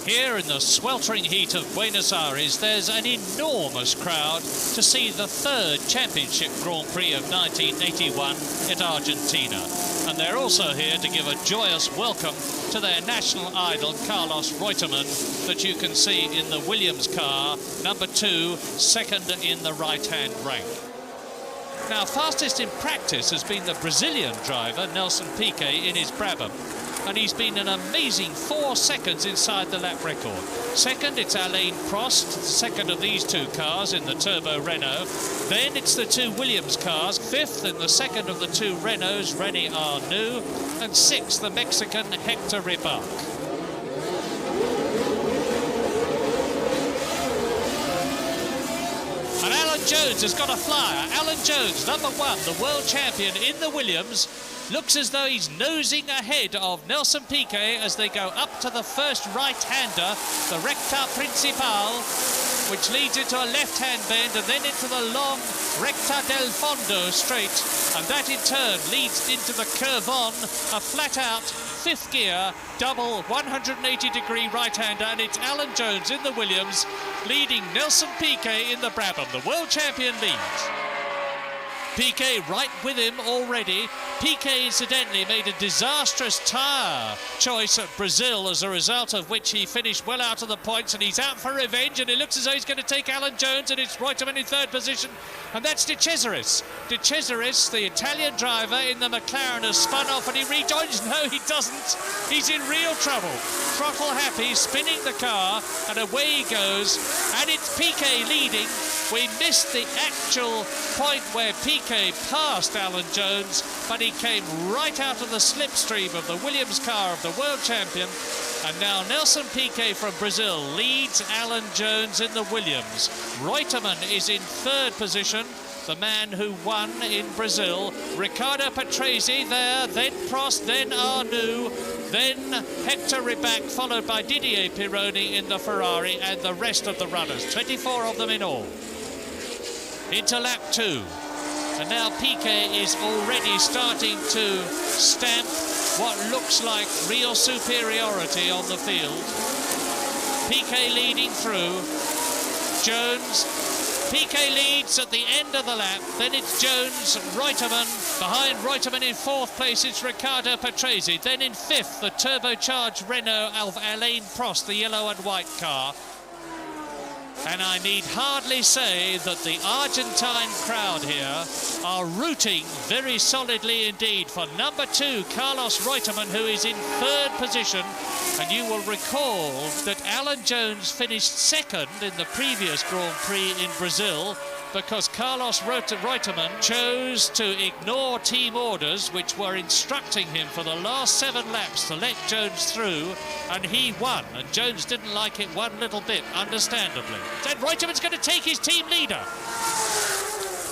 Here in the sweltering heat of Buenos Aires, there's an enormous crowd to see the third championship Grand Prix of 1981 at Argentina. And they're also here to give a joyous welcome to their national idol, Carlos Reutemann, that you can see in the Williams car, number 2, second in the right-hand rank. Now, fastest in practice has been the Brazilian driver, Nelson Piquet, in his Brabham. And he's been an amazing 4 seconds inside the lap record. Second, it's Alain Prost, second of these two cars in the Turbo Renault. Then it's the two Williams cars. Fifth in the second of the two Renaults, René Arnoux. And sixth, the Mexican Hector Ribark. And Alan Jones has got a flyer. Alan Jones, number 1, the world champion in the Williams, looks as though he's nosing ahead of Nelson Piquet as they go up to the first right-hander, the Recta Principal, which leads into a left-hand bend and then into the long Recta del Fondo straight. And that in turn leads into the curve on, a flat-out fifth gear, double 180-degree right-hander, and it's Alan Jones in the Williams leading Nelson Piquet in the Brabham. The world champion leads. Piquet right with him already. Piquet, incidentally, made a disastrous tyre choice at Brazil, as a result of which he finished well out of the points, and he's out for revenge, and it looks as though he's going to take Alan Jones, and it's Reutemann in third position, and that's De Cesaris. De Cesaris, the Italian driver in the McLaren, has spun off, and he rejoins. No, he doesn't. He's in real trouble. Throttle happy, spinning the car, and away he goes, and it's Piquet leading. We missed the actual point where Piquet passed Alan Jones, but he came right out of the slipstream of the Williams car of the world champion. And now Nelson Piquet from Brazil leads Alan Jones in the Williams. Reutemann is in third position, the man who won in Brazil. Riccardo Patrese there, then Prost, then Arnoux, then Hector Ribark, followed by Didier Pironi in the Ferrari, and the rest of the runners, 24 of them in all. Into lap 2. And now Piquet is already starting to stamp what looks like real superiority on the field. Piquet leading through. Jones. Piquet leads at the end of the lap. Then it's Jones, Reutemann. Behind Reutemann in fourth place, it's Riccardo Patrese. Then in fifth, the turbocharged Renault of Alain Prost, the yellow and white car. And I need hardly say that the Argentine crowd here are rooting very solidly indeed for number 2, Carlos Reutemann, who is in third position. And you will recall that Alan Jones finished second in the previous Grand Prix in Brazil, because Carlos Reutemann chose to ignore team orders, which were instructing him for the last 7 laps to let Jones through, and he won. And Jones didn't like it one little bit, understandably. Then Reutemann's going to take his team leader.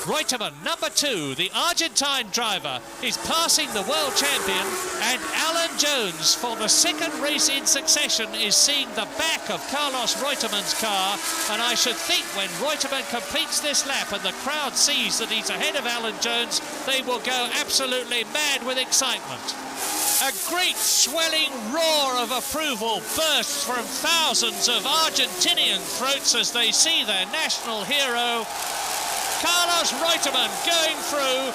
Reutemann, number 2, the Argentine driver, is passing the world champion, and Alan Jones, for the second race in succession, is seeing the back of Carlos Reutemann's car. And I should think when Reutemann completes this lap and the crowd sees that he's ahead of Alan Jones, they will go absolutely mad with excitement. A great swelling roar of approval bursts from thousands of Argentinian throats as they see their national hero, Carlos Reutemann, going through.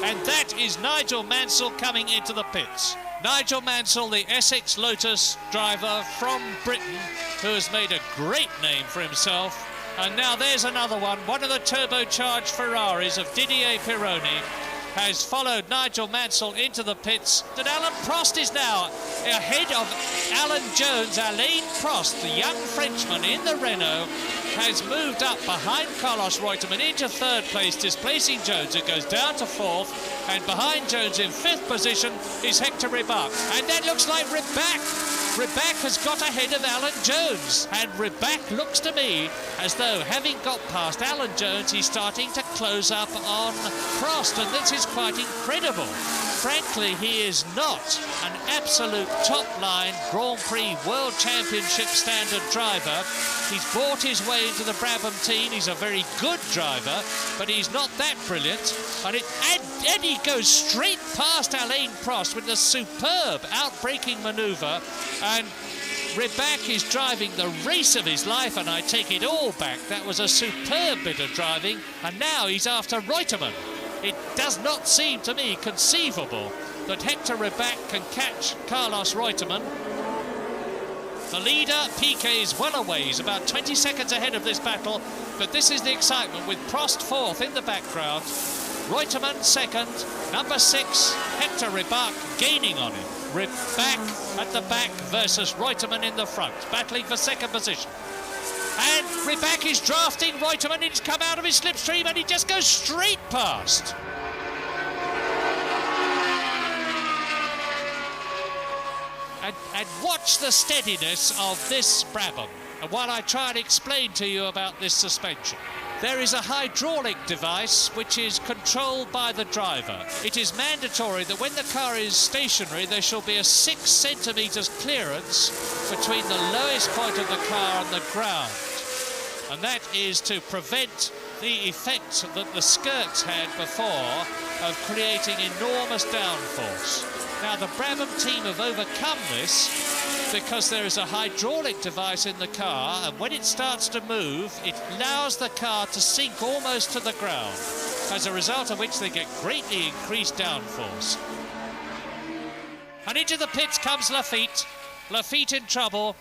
And that is Nigel Mansell coming into the pits. Nigel Mansell, the Essex Lotus driver from Britain, who has made a great name for himself. And now there's another one of the turbocharged Ferraris of Didier Pironi, has followed Nigel Mansell into the pits. And Alain Prost is now ahead of Alan Jones. Alain Prost, the young Frenchman in the Renault, has moved up behind Carlos Reutemann into third place, displacing Jones, who goes down to fourth. And behind Jones in fifth position is Hector Ribark. And that looks like Ribark Rybak has got ahead of Alan Jones, and Rybak looks to me as though, having got past Alan Jones, he's starting to close up on Prost, and this is quite incredible. Frankly, he is not an absolute top-line Grand Prix World Championship standard driver. He's bought his way into the Brabham team. He's a very good driver, but he's not that brilliant. And he goes straight past Alain Prost with a superb outbraking manoeuvre, and Rybak is driving the race of his life, and I take it all back. That was a superb bit of driving, and now he's after Reutemann. It does not seem to me conceivable that Hector Rybak can catch Carlos Reutemann. The leader, Piquet, is well away. He's about 20 seconds ahead of this battle, but this is the excitement with Prost fourth in the background. Reutemann second, number 6, Hector Rybak gaining on him. Rybak at the back versus Reutemann in the front, battling for second position. And Rybak is drafting Reutemann. He's come out of his slipstream and he just goes straight past. And watch the steadiness of this Brabham. And while I try and explain to you about this suspension, there is a hydraulic device which is controlled by the driver. It is mandatory that when the car is stationary, there shall be a 6 centimetres clearance between the lowest point of the car and the ground. And that is to prevent the effect that the skirts had before of creating enormous downforce. Now, the Brabham team have overcome this because there is a hydraulic device in the car, and when it starts to move, it allows the car to sink almost to the ground, as a result of which they get greatly increased downforce. And into the pits comes Lafitte. Lafitte in trouble.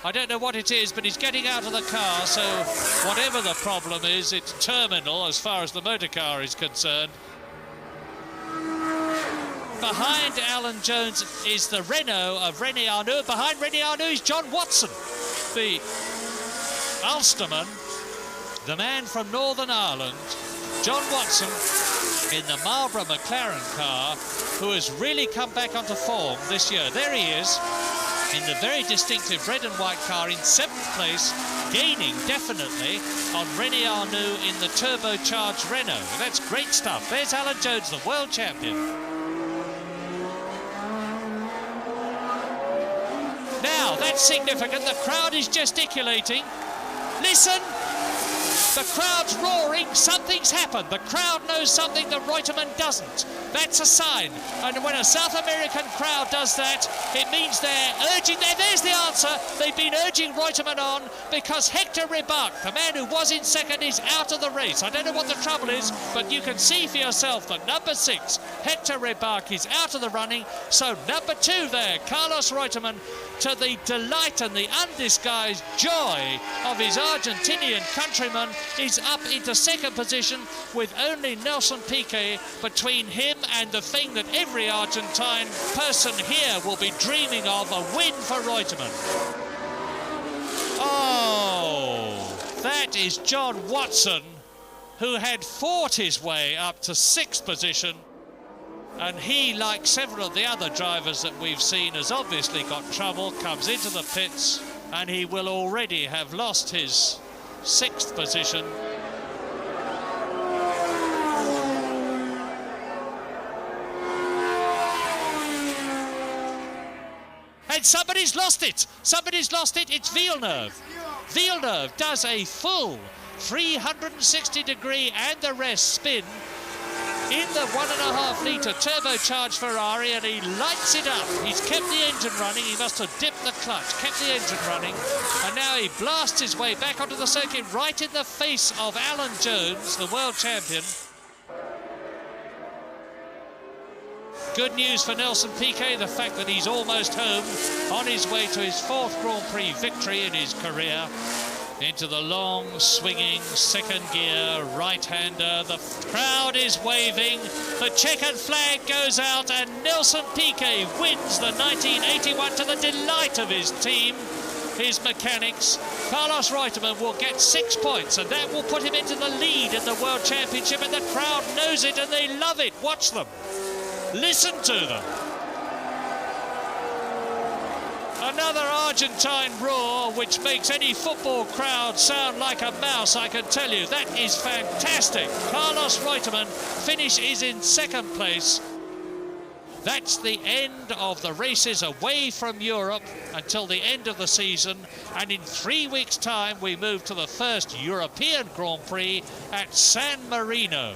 I don't know what it is, but he's getting out of the car, so whatever the problem is, it's terminal as far as the motor car is concerned. Behind Alan Jones is the Renault of René Arnoux. Behind René Arnoux is John Watson, the Ulsterman, the man from Northern Ireland. John Watson in the Marlboro McLaren car, who has really come back onto form this year. There he is in the very distinctive red and white car in 7th place, gaining definitely on René Arnoux in the turbocharged Renault. That's great stuff. There's Alan Jones, the world champion. Now, that's significant. The crowd is gesticulating. Listen! The crowd's roaring. Something's happened. The crowd knows something that Reutemann doesn't. That's a sign. And when a South American crowd does that, it means they're urging... There's the answer. They've been urging Reutemann on because Hector Rybak, the man who was in second, is out of the race. I don't know what the trouble is, but you can see for yourself that number 6, Hector Rybak, is out of the running. So number 2 there, Carlos Reutemann, to the delight and the undisguised joy of his Argentinian countryman, is up into second position with only Nelson Piquet between him and the thing that every Argentine person here will be dreaming of, a win for Reutemann. Oh, that is John Watson, who had fought his way up to 6th position. And he, like several of the other drivers that we've seen, has obviously got trouble, comes into the pits, and he will already have lost his 6th position. And somebody's lost it. Somebody's lost it. It's Villeneuve. Villeneuve does a full 360-degree and the rest spin in the 1.5 litre turbocharged Ferrari, and he lights it up. He's kept the engine running. He must have dipped the clutch, kept the engine running, and now he blasts his way back onto the circuit right in the face of Alan Jones, the world champion. Good news for Nelson Piquet, the fact that he's almost home, on his way to his 4th Grand Prix victory in his career. Into the long, swinging second gear right-hander. The crowd is waving. The checkered flag goes out, and Nelson Piquet wins the 1981 to the delight of his team, his mechanics. Carlos Reutemann will get 6 points, and that will put him into the lead in the World Championship, and the crowd knows it and they love it. Watch them. Listen to them. And Another Argentine roar, which makes any football crowd sound like a mouse, I can tell you. That is fantastic. Carlos Reutemann finishes in second place. That's the end of the races away from Europe until the end of the season. And in 3 weeks' time, we move to the first European Grand Prix at San Marino.